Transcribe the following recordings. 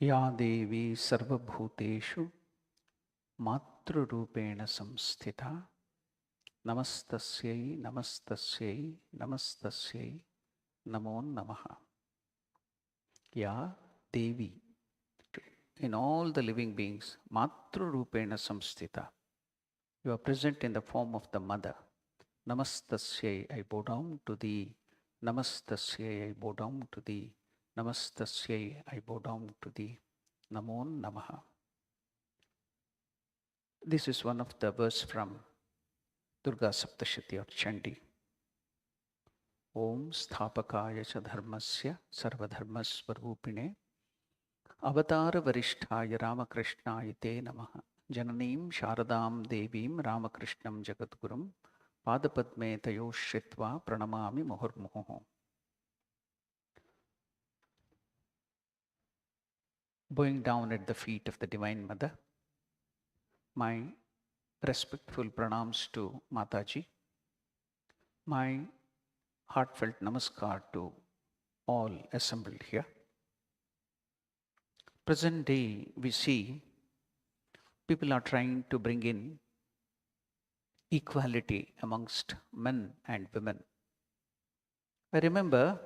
या देवी सर्वभूतेषु मातृरूपेण संस्थिता नमस्तस्यै नमस्तस्यै नमस्तस्यै नमो नमः. या देवी, in all the living beings, matrurupena samstita, you are present in the form of the mother. Namastasyai, I bow down to thee. Namastasyai, I bow down to thee. Namastasyai, I bow down to thee. Namo Namaha. This is one of the verse from Durga Saptashati or Chandi. Om Sthapakaya cha dharmasya sarvadharmasvarupine Avatara Varishtaya Ramakrishnaya te namaha. Jananim Sharadam Devim Ramakrishnam Jagadgurum Padapadme Tayo Shritva Pranamami Muhurmuhu. Bowing down at the feet of the Divine Mother, my respectful pranams to Mataji, my heartfelt namaskar to all assembled here. Present day, we see people are trying to bring in equality amongst men and women. I remember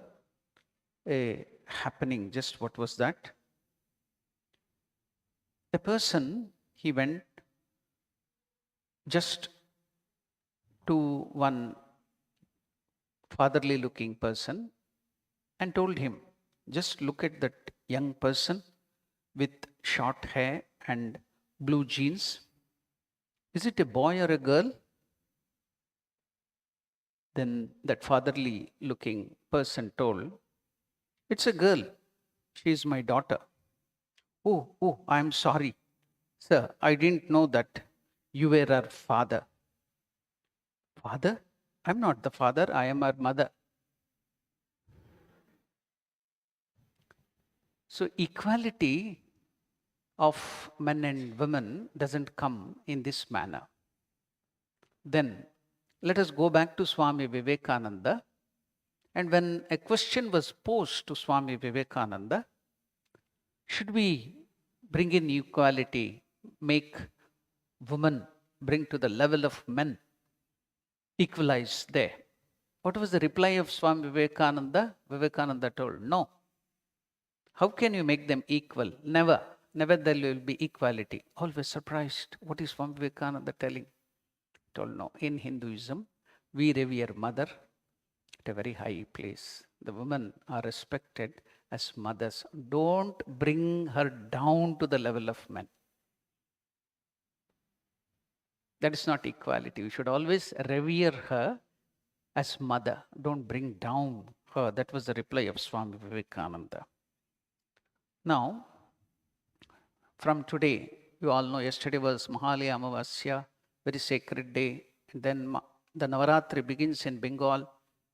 a happening, just what was that? A person, he went just to one fatherly looking person and told him, just look at that young person with short hair and blue jeans. Is it a boy or a girl? Then that fatherly looking person told, it's a girl. She is my daughter. Oh, I'm sorry. Sir, I didn't know that you were her father. Father? I'm not the father, I am her mother. So equality of men and women doesn't come in this manner. Then let us go back to Swami Vivekananda. And when a question was posed to Swami Vivekananda, should we bring in equality, make women bring to the level of men, equalize there? What was the reply of Swami Vivekananda? Vivekananda told, no. How can you make them equal? Never. Never there will be equality. Always surprised. What is Swami Vivekananda telling? He told, no. In Hinduism, we revere mother at a very high place. The women are respected as mothers. Don't bring her down to the level of men. That is not equality. You should always revere her as mother. Don't bring down her. That was the reply of Swami Vivekananda. Now, from today, you all know yesterday was Mahalaya Amavasya, very sacred day. And then the Navaratri begins in Bengal.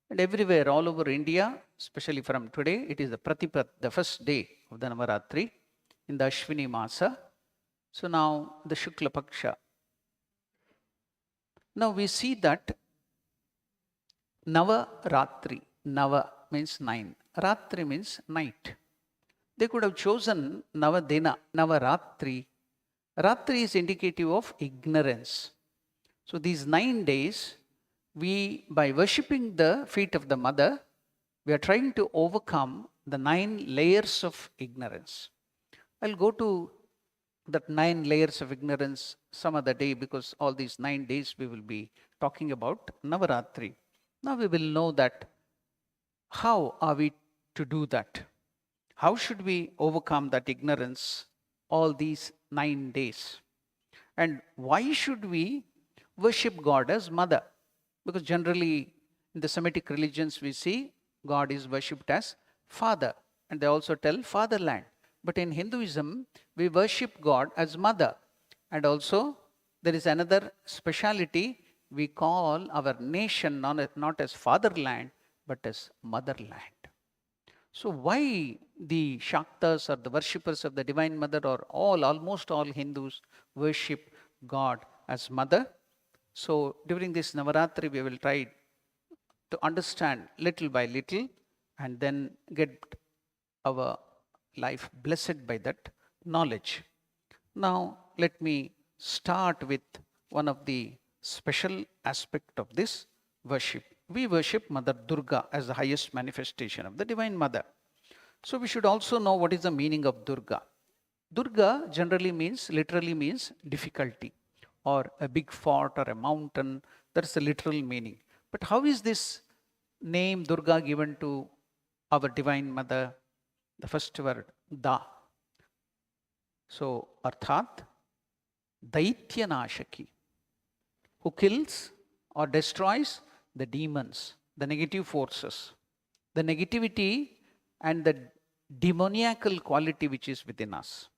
And everywhere, all over India, especially from today, it is the Pratipat, the first day of the Navaratri in the Ashwini Masa. So now the Shukla Paksha. Now we see that Navaratri, Nava means 9, Ratri means night. They could have chosen Navadina, Navaratri. Ratri is indicative of ignorance. So these 9 days, we, by worshipping the feet of the mother, we are trying to overcome the 9 layers of ignorance. I'll go to that 9 layers of ignorance some other day, because all these 9 days we will be talking about Navaratri. Now we will know that how are we to do that? How should we overcome that ignorance all these 9 days? And why should we worship God as mother? Because generally in the Semitic religions we see God is worshipped as father, and they also tell fatherland. But in Hinduism we worship God as mother. And also there is another speciality, we call our nation not as fatherland but as motherland. So why the Shaktas or the worshippers of the Divine Mother, or almost all Hindus worship God as mother? So during this Navaratri, we will try to understand little by little and then get our life blessed by that knowledge. Now, let me start with one of the special aspect of this worship. We worship Mother Durga as the highest manifestation of the Divine Mother. So we should also know what is the meaning of Durga. Durga generally means, literally means difficulty or a big fort or a mountain. That's the literal meaning. But how is this name Durga given to our Divine Mother? The first word, Da. So, Arthat, Daitya Nashaki, who kills or destroys the demons, the negative forces, the negativity and the demoniacal quality which is within us.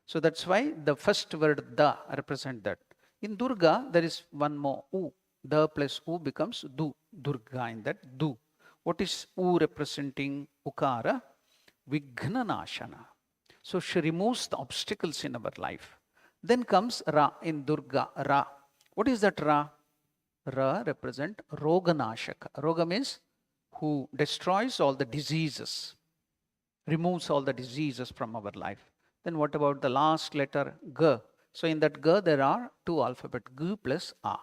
So that's why the first word Da represents that. In Durga, there is one more U. The plus U becomes Du. Durga in that Du. What is U representing? Ukara. Vighna Nashana. So she removes the obstacles in our life. Then comes Ra in Durga. Ra. What is that Ra? Ra represent Roga Nashaka. Roga means who destroys all the diseases, removes all the diseases from our life. Then what about the last letter G? So in that G there are two alphabet, G plus A.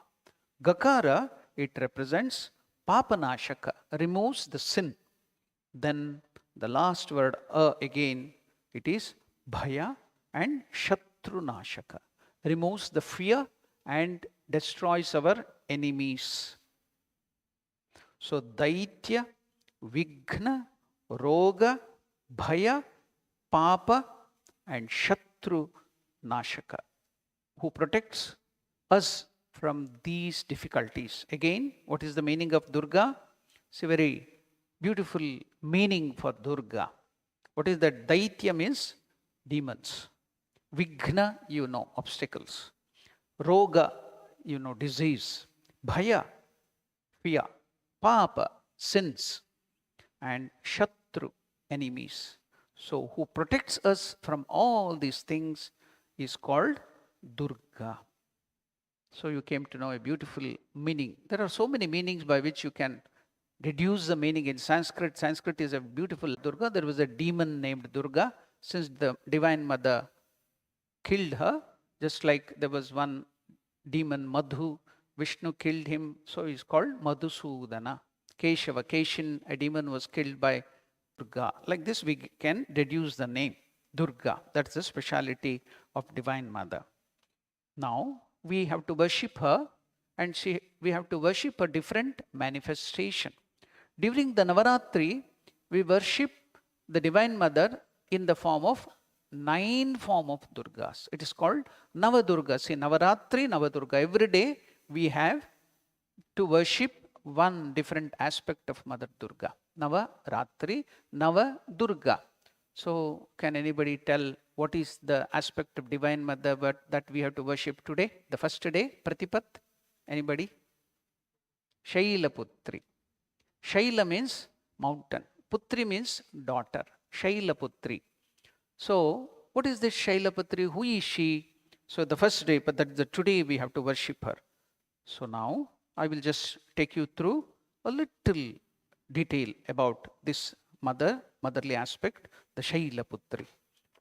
Gakara, it represents Papanashaka, removes the sin. Then the last word again, it is Bhaya and Shatrunashaka, removes the fear and destroys our enemies. So Daitya, Vighna, Roga, Bhaya, Papa and Shatru Nashaka, who protects us from these difficulties. Again, what is the meaning of Durga? It's a very beautiful meaning for Durga. What is that? Daitya means demons. Vighna, you know, obstacles. Roga, you know, disease. Bhaya, fear. Papa, sins. And Shatru, enemies. So, who protects us from all these things is called Durga. So, you came to know a beautiful meaning. There are so many meanings by which you can deduce the meaning in Sanskrit. Sanskrit is a beautiful Durga. There was a demon named Durga. Since the Divine Mother killed her, just like there was one demon Madhu, Vishnu killed him, so he's called Madhusudana. Keshava, Keshin, a demon was killed by Durga. Like this we can deduce the name Durga. That's the speciality of Divine Mother. Now we have to worship her, and we have to worship a different manifestation. During the Navaratri, we worship the Divine Mother in the form of 9 form of Durgas. It is called Navadurga. See, Navaratri, Navadurga. Every day we have to worship one different aspect of Mother Durga. Navaratri, Navadurga. So, can anybody tell what is the aspect of Divine Mother that we have to worship today? The first day, Pratipat? Anybody? Shailaputri. Shaila means mountain. Putri means daughter. Shailaputri. So, what is this Shailaputri? Who is she? So, the first day, but that is the today we have to worship her. So, now I will just take you through a little detail about this motherly aspect, the Shailaputri.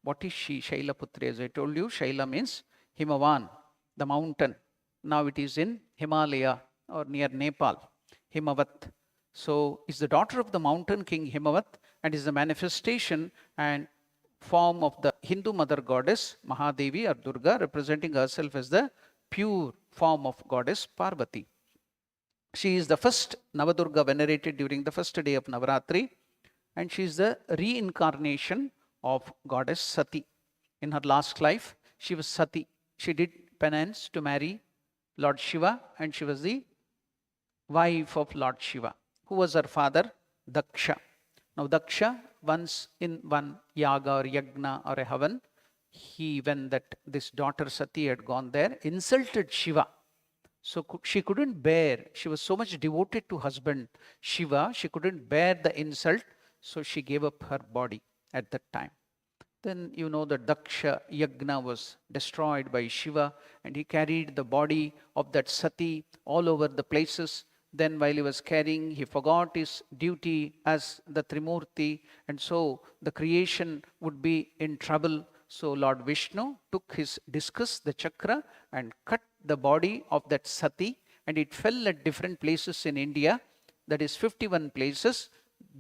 What is she? Shailaputri, as I told you, Shaila means Himavan, the mountain. Now it is in Himalaya or near Nepal, Himavat. So is the daughter of the mountain king Himavat, and is the manifestation and form of the Hindu mother goddess Mahadevi or Durga, representing herself as the pure form of goddess Parvati. She is the first Navadurga venerated during the first day of Navaratri, and she is the reincarnation of goddess Sati. In her last life, she was Sati. She did penance to marry Lord Shiva, and she was the wife of Lord Shiva. Who was her father? Daksha. Now Daksha, once in one yaga or yagna or a havan, when this daughter Sati had gone there, insulted Shiva. So she couldn't bear, she was so much devoted to husband Shiva, she couldn't bear the insult, so she gave up her body at that time. Then you know that Daksha Yagna was destroyed by Shiva, and he carried the body of that Sati all over the places, Then while he was carrying, he forgot his duty as the Trimurti, and so the creation would be in trouble. So Lord Vishnu took his discus, the chakra, and cut the body of that Sati, and it fell at different places in India. That is 51 places.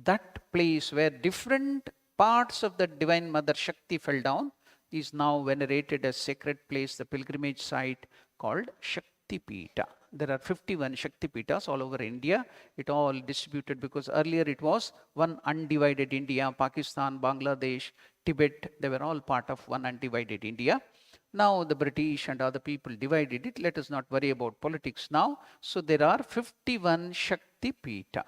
That place where different parts of the Divine Mother Shakti fell down is now venerated as sacred place, the pilgrimage site called Shakti Pita. There are 51 Shakti Pitas all over India. It all distributed because earlier it was one undivided India, Pakistan, Bangladesh, Tibet, they were all part of one undivided India. Now the British and other people divided it. Let us not worry about politics now. So there are 51 Shakti Pita.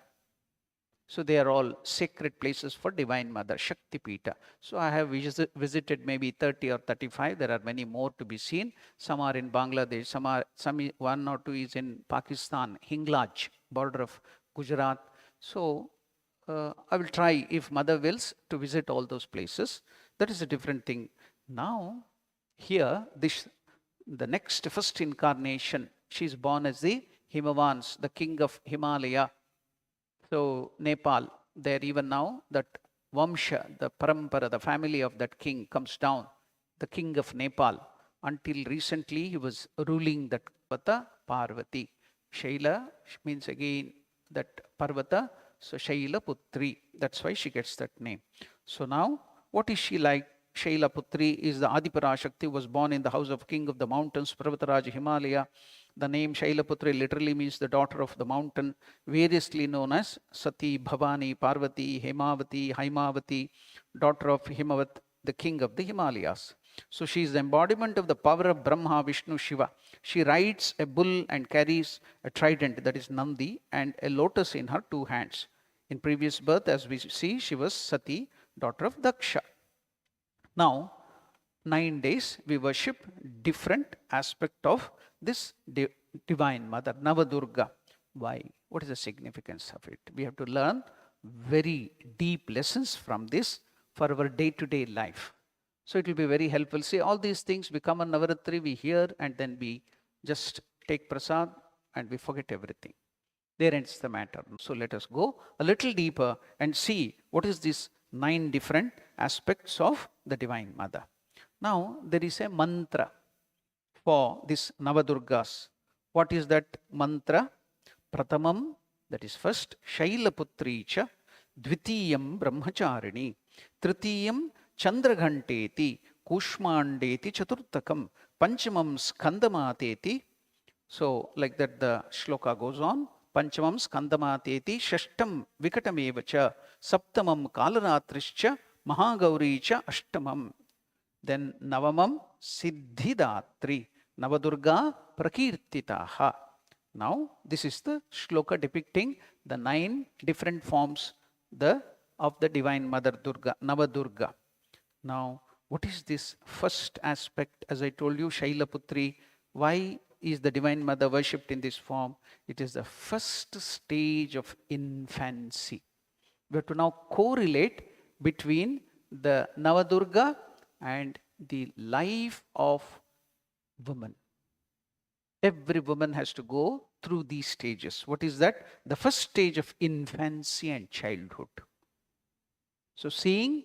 So they are all sacred places for Divine Mother, Shakti Pita. So I have visited maybe 30 or 35. There are many more to be seen. Some are in Bangladesh, one or two is in Pakistan, Hinglaj, border of Gujarat. So I will try, if Mother wills, to visit all those places. That is a different thing. Now, here, the next first incarnation, she is born as the Himavans, the king of Himalaya. So Nepal, there even now, that Vamsha, the Parampara, the family of that king comes down, the king of Nepal. Until recently, he was ruling that Parvata, Parvati. Shaila means again that Parvata, so Shaila Putri. That's why she gets that name. So now, what is she like? Shaila Putri is the Adipara Shakti, was born in the house of king of the mountains, Parvataraj, Himalaya. The name Shailaputri literally means the daughter of the mountain, variously known as Sati, Bhavani, Parvati, Hemavati, Haimavati, daughter of Himavat, the king of the Himalayas. So she is the embodiment of the power of Brahma, Vishnu, Shiva. She rides a bull and carries a trident, that is Nandi, and a lotus in her two hands. In previous birth, as we see, she was Sati, daughter of Daksha. Now, 9 days we worship different aspect of this Divine Mother, Navadurga. Why? What is the significance of it? We have to learn very deep lessons from this for our day-to-day life. So it will be very helpful. See, all these things, we come on Navaratri, we hear, and then we just take prasad and we forget everything. There ends the matter. So let us go a little deeper and see what is these 9 different aspects of the Divine Mother. Now, there is a mantra for this Navadurgas. What is that mantra? Pratamam, that is first, Shailaputricha, Dvitiyam Brahmacharini, Tritiyam Chandraghanteti, Kushmandeti Chaturtakam, Panchamam Skandamateti. So, like that the shloka goes on. Panchamam Skandamateti, Shashtam Vikatamevacha, Saptamam Kalaratrischa, Mahagauricha Ashtamam. Then Navamam Siddhidatri, Navadurga Prakirtitaha. Now, this is the shloka depicting the 9 different forms of the Divine Mother Durga, Navadurga. Now, what is this first aspect? As I told you, Shailaputri, why is the Divine Mother worshipped in this form? It is the first stage of infancy. We have to now correlate between the Navadurga and the life of woman. Every woman has to go through these stages. What is that? The first stage of infancy and childhood. So seeing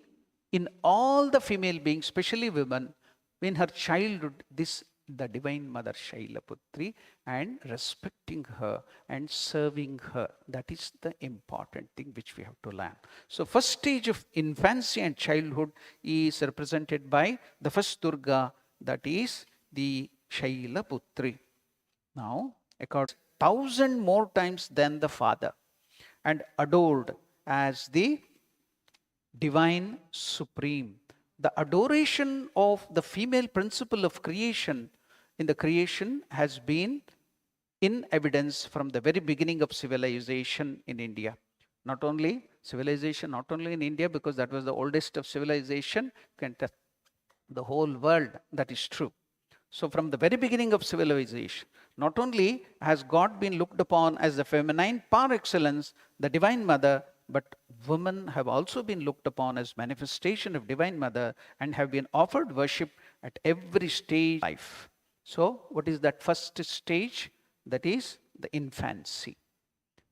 in all the female beings, especially women, in her childhood, the Divine Mother Shailaputri, and respecting her and serving her. That is the important thing which we have to learn. So first stage of infancy and childhood is represented by the first Durga, that is the Shailaputri. Now, according 1,000 more times than the father, and adored as the Divine Supreme. The adoration of the female principle of creation in the creation has been in evidence from the very beginning of civilization in India. Not only civilization, not only in India, because that was the oldest of civilization, the whole world, that is true. So from the very beginning of civilization, not only has God been looked upon as the feminine par excellence, the Divine Mother, but women have also been looked upon as manifestation of Divine Mother and have been offered worship at every stage of life. So what is that first stage? That is the infancy.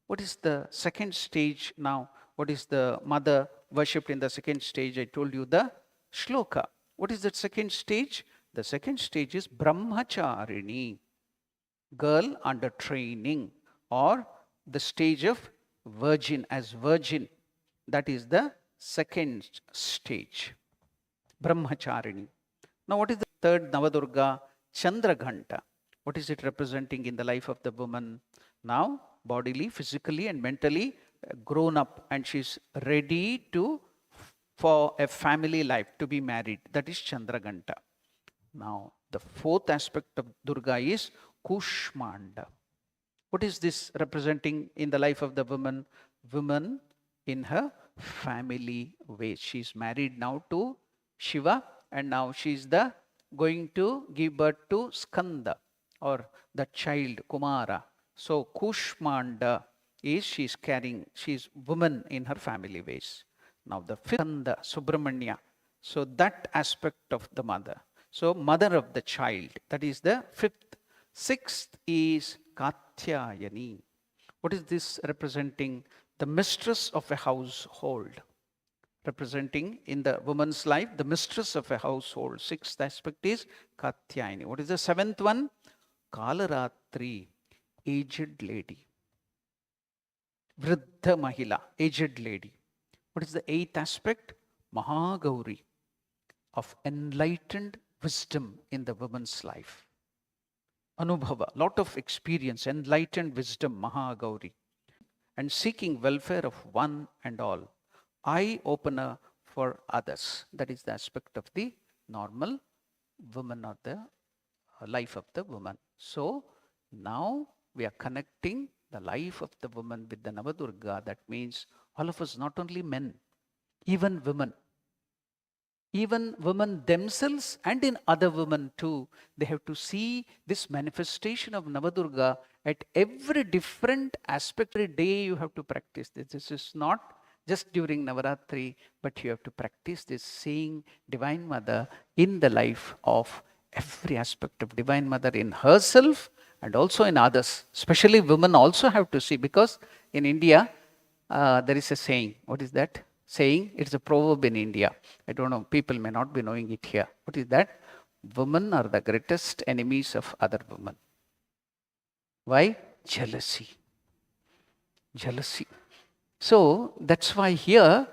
What is the second stage now? What is the mother worshipped in the second stage? I told you the shloka. What is that second stage? The second stage is brahmacharini, girl under training, or the stage of virgin, as virgin. That is the second stage, brahmacharini. Now, what is the third Navadurga? Chandraghanta. What is it representing in the life of the woman? Now, bodily, physically, and mentally grown up, and she's ready for a family life, to be married. That is Chandraghanta. Now, the fourth aspect of Durga is Kushmanda. What is this representing in the life of the woman? Woman in her family ways. She's married now to Shiva, and now she's going to give birth to Skanda, or the child Kumara. So Kushmanda is she's woman in her family ways. Now the fifth, Skanda, Subramanya. So that aspect of the mother. So mother of the child, that is the fifth. Sixth is Katyayani. What is this representing? The mistress of a household. Representing in the woman's life, the mistress of a household. Sixth aspect is Katyayani. What is the seventh one? Kalaratri, aged lady. Vriddha Mahila, aged lady. What is the eighth aspect? Mahagauri, of enlightened wisdom in the woman's life. Anubhava, lot of experience, enlightened wisdom, Mahagauri. And seeking welfare of one and all. Eye opener for others. That is the aspect of the normal woman, or the life of the woman. So now we are connecting the life of the woman with the Navadurga. That means all of us, not only men, even women. Even women themselves, and in other women too, they have to see this manifestation of Navadurga at every different aspect. Every day you have to practice this. This is not just during Navaratri, but you have to practice this, seeing Divine Mother in the life of every aspect of Divine Mother, in herself and also in others. Especially women also have to see, because in India there is a saying. What is that saying? It's a proverb in India. I don't know, people may not be knowing it here. What is that? Women are the greatest enemies of other women. Why? Jealousy. Jealousy. So that's why here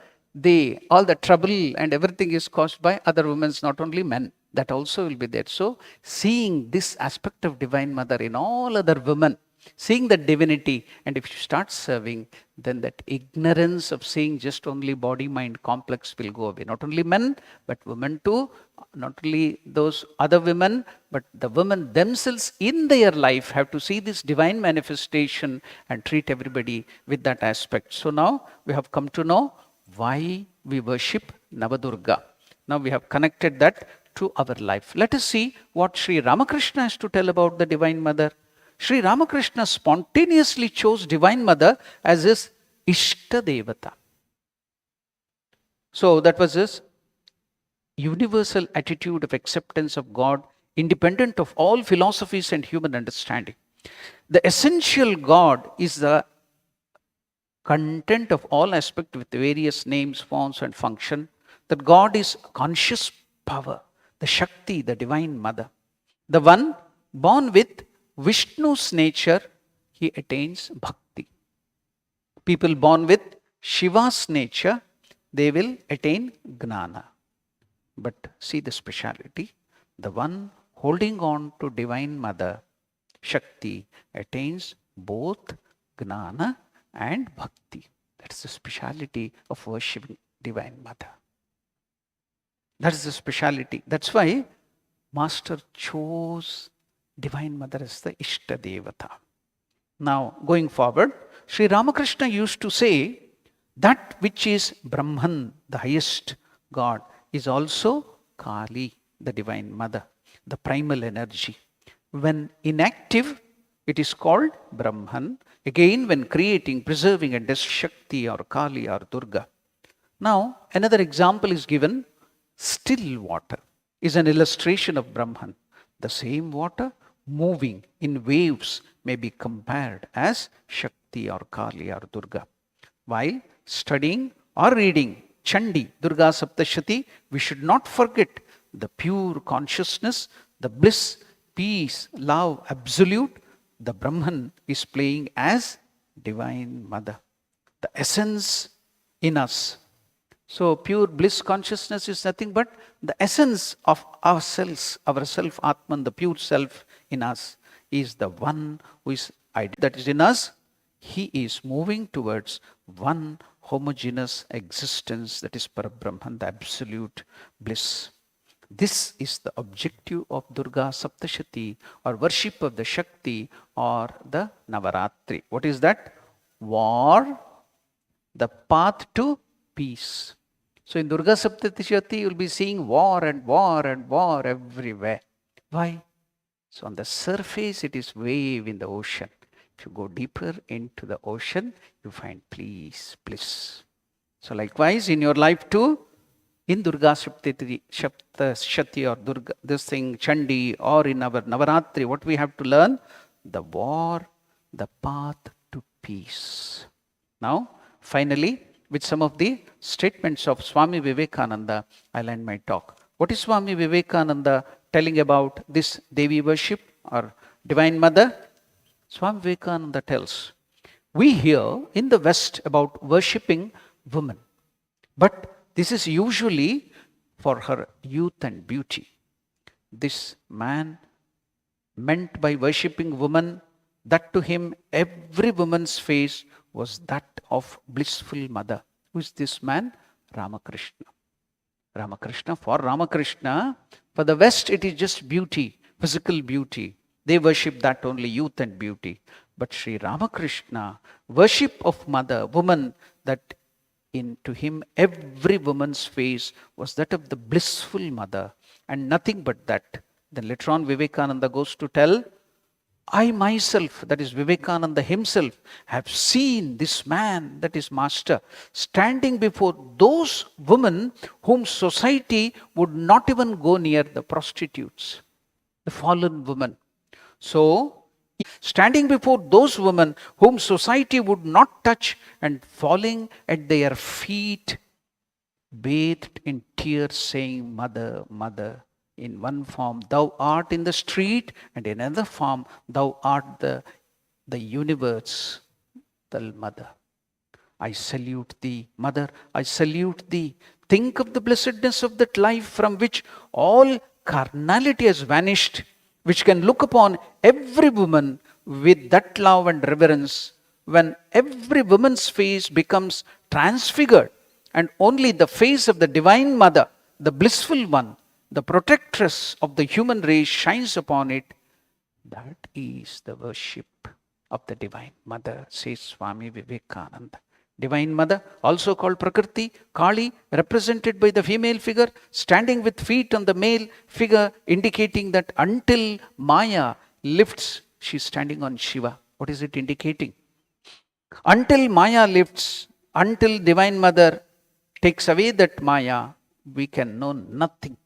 all the trouble and everything is caused by other women, not only men. That also will be there. So seeing this aspect of Divine Mother in all other women, seeing the divinity, and if you start serving, then that ignorance of seeing just only body-mind complex will go away. Not only men, but women too. Not only those other women, but the women themselves in their life have to see this divine manifestation and treat everybody with that aspect. So now we have come to know why we worship Navadurga. Now we have connected that to our life. Let us see what Sri Ramakrishna has to tell about the Divine Mother. Sri Ramakrishna spontaneously chose Divine Mother as his Ishta Devata. So that was his universal attitude of acceptance of God, independent of all philosophies and human understanding. The essential God is the content of all aspects with various names, forms, and function. That God is conscious power, the Shakti, the Divine Mother. The one born with Vishnu's nature, he attains bhakti. People born with Shiva's nature, they will attain gnana. But see the speciality. The one holding on to Divine Mother, Shakti, attains both gnana and bhakti. That's the speciality of worshipping Divine Mother. That is the speciality. That's why Master chose Divine Mother as the Ishta Devata. Now, going forward, Sri Ramakrishna used to say that which is Brahman, the highest God, is also Kali, the Divine Mother, the primal energy. When inactive, it is called Brahman. Again, when creating, preserving, and as Shakti or Kali or Durga. Now, another example is given. Still water is an illustration of Brahman. The same water moving in waves may be compared as Shakti. Shakti or Kali or Durga. While studying or reading Chandi, Durga Saptashati, we should not forget the pure consciousness, the bliss, peace, love, absolute. The Brahman is playing as Divine Mother, the essence in us. So pure bliss consciousness is nothing but the essence of ourselves, our self, Atman, the pure self in us, is the one who is that is in us. He is moving towards one homogeneous existence, that is Parabrahman, the absolute bliss. This is the objective of Durga Saptashati, or worship of the Shakti, or the Navaratri. What is that? War, the path to peace. So in Durga Saptashati, you will be seeing war and war and war everywhere. Why? So on the surface, it is wave in the ocean. If you go deeper into the ocean, you find peace, bliss. So likewise, in your life too, in Durga Saptashati or Durga, this thing, Chandi, or in our Navaratri, what we have to learn? The war, the path to peace. Now, finally, with some of the statements of Swami Vivekananda, I'll end my talk. What is Swami Vivekananda telling about this Devi worship or Divine Mother? Swami Vivekananda tells, we hear in the West about worshipping women, but this is usually for her youth and beauty. This man meant by worshipping woman, that to him every woman's face was that of blissful mother. Who is this man? Ramakrishna. Ramakrishna, for Ramakrishna, for the West it is just beauty, physical beauty. They worship that only, youth and beauty. But Sri Ramakrishna, worship of mother, woman, that to him every woman's face was that of the blissful mother, and nothing but that. Then later on Vivekananda goes to tell, I myself, that is Vivekananda himself, have seen this man, that is Master, standing before those women whom society would not even go near, the prostitutes, the fallen women. So, standing before those women whom society would not touch and falling at their feet, bathed in tears, saying, Mother, Mother. In one form, thou art in the street, and in another form, thou art the universe, the Mother. I salute thee, Mother, I salute thee. Think of the blessedness of that life from which all carnality has vanished, which can look upon every woman with that love and reverence, when every woman's face becomes transfigured, and only the face of the Divine Mother, the blissful one, the protectress of the human race shines upon it. That is the worship of the Divine Mother, says Swami Vivekananda. Divine Mother, also called Prakriti, Kali, represented by the female figure, standing with feet on the male figure, indicating that until Maya lifts, she is standing on Shiva. What is it indicating? Until Maya lifts, until Divine Mother takes away that Maya, we can know nothing.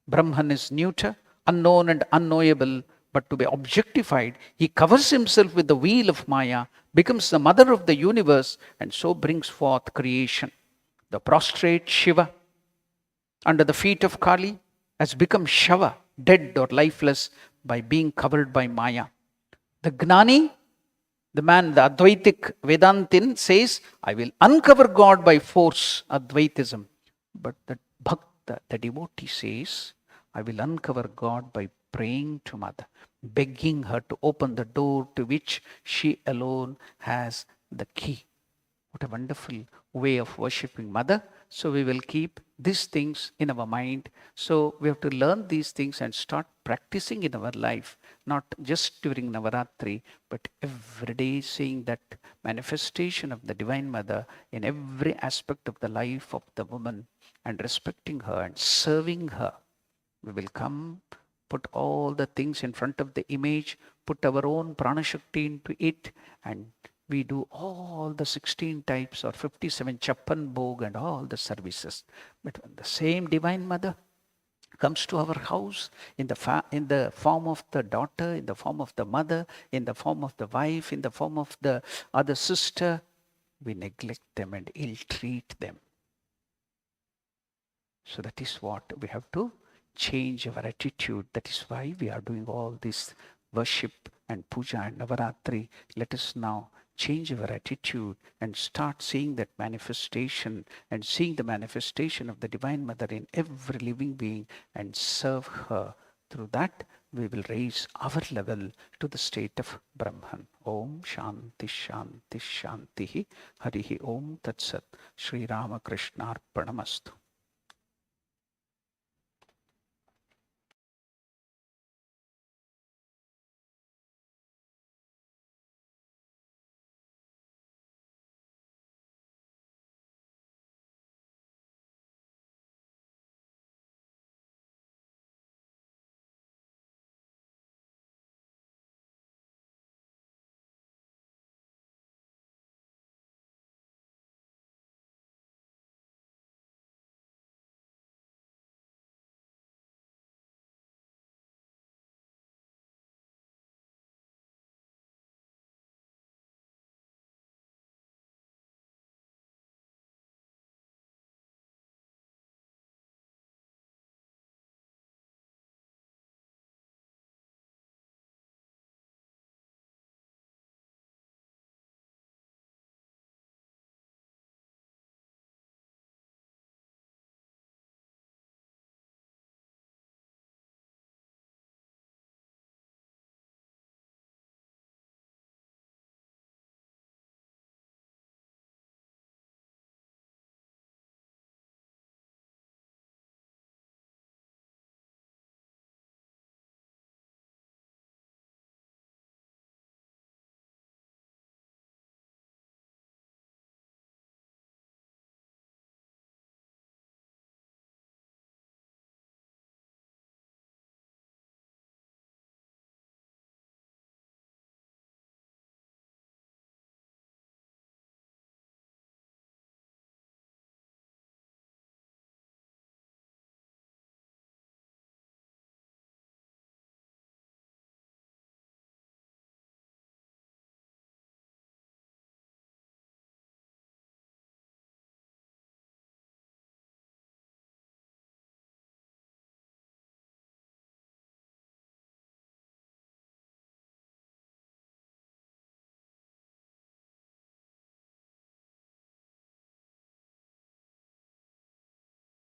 Brahman is neuter, unknown and unknowable, but to be objectified, he covers himself with the wheel of Maya, becomes the mother of the universe, and so brings forth creation. The prostrate Shiva, under the feet of Kali, has become Shava, dead or lifeless, by being covered by Maya. The Gnani, the man, the Advaitic Vedantin, says, I will uncover God by force, Advaitism. But the Bhakta, the devotee, says, I will uncover God by praying to Mother, begging her to open the door to which she alone has the key. What a wonderful way of worshipping Mother. So we will keep these things in our mind. So we have to learn these things and start practicing in our life, not just during Navaratri, but every day, seeing that manifestation of the Divine Mother in every aspect of the life of the woman, and respecting her and serving her. We will come, put all the things in front of the image, put our own pranashakti into it, and we do all the 16 types or 57 chappan bhog and all the services. But when the same Divine Mother comes to our house in the form of the daughter, in the form of the mother, in the form of the wife, in the form of the other sister, we neglect them and ill-treat them. So that is what we have to change our attitude. That is why we are doing all this worship and puja and Navaratri. Let us now change our attitude and start seeing that manifestation and seeing the manifestation of the Divine Mother in every living being and serve her. Through that, we will raise our level to the state of Brahman. Om Shanti Shanti Shanti Harihi Om Tat Sat. Sri Ramakrishna Arpanamastu.